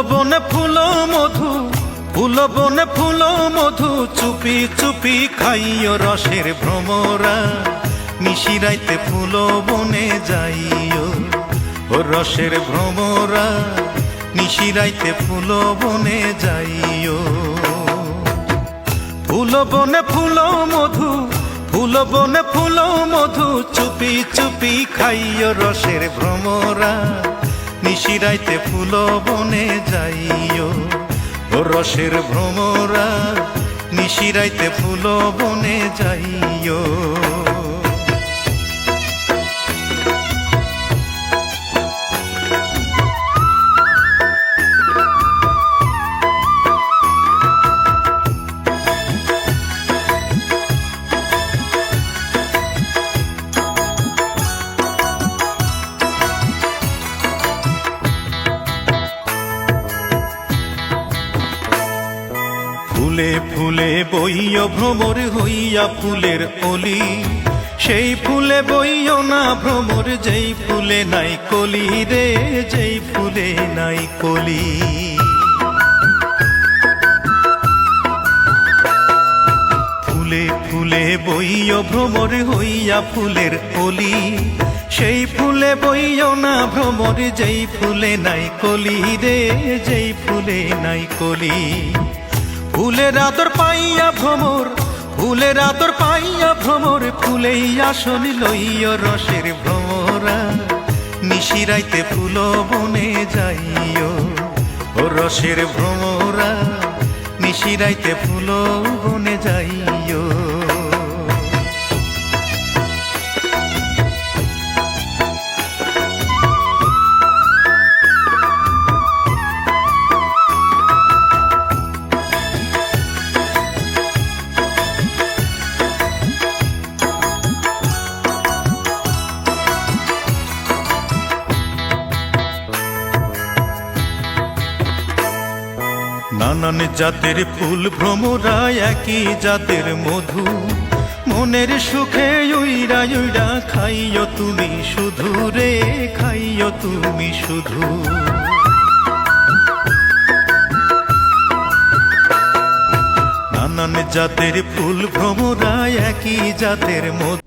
বনে ফুল মধু, ফুল বনে ফুল মধু, চুপি চুপি খাইও রসের ভ্রমরা। নিশিরাইতে ফুল বনে যাইও ও রসের ভ্রমরা, নিশিরাইতে ফুল বনে যাইও। ফুল বনে ফুল মধু, ফুল বনে ফুল মধু, চুপি চুপি খাইও রসের ভ্রমরা। নিশিরাইতে ফুল বনে যাইও ও রসের ভ্রমরা, নিশিরাইতে ফুল বনে যাইও। ফুলে ফুলে বইও ভ্রমর হইয়া ফুলের অলি, সেই ফুলে বইও না ভ্রমর যেই ফুলে নাই কলি রে, যেই ফুলে নাই কলি। ফুলে ফুলে বইও ভ্রমর হইয়া ফুলের অলি, সেই ফুলে বইও না ভ্রমর যেই ফুলে নাই কলি রে, যেই ফুলে নাই কলি। ফুলের আদর পাইয়া ভ্রমর, ফুলের আদর পাইয়া ভ্রমর, ফুলেই আসন লইয় রসের ভ্রমরা। নিশিরাইতে ফুল বনে যাইও ও রসের ভ্রমরা, নিশিরাইতে ফুল বনে যাইও। নানান জাতের ফুল ভ্রমরা, একই জাতের মধু, মনের সুখে উইরা উইরা খাইও তুমি শুধু রে, খাইও তুমি শুধু। নানান জাতের ফুল ভ্রমরা, একই জাতের মধু।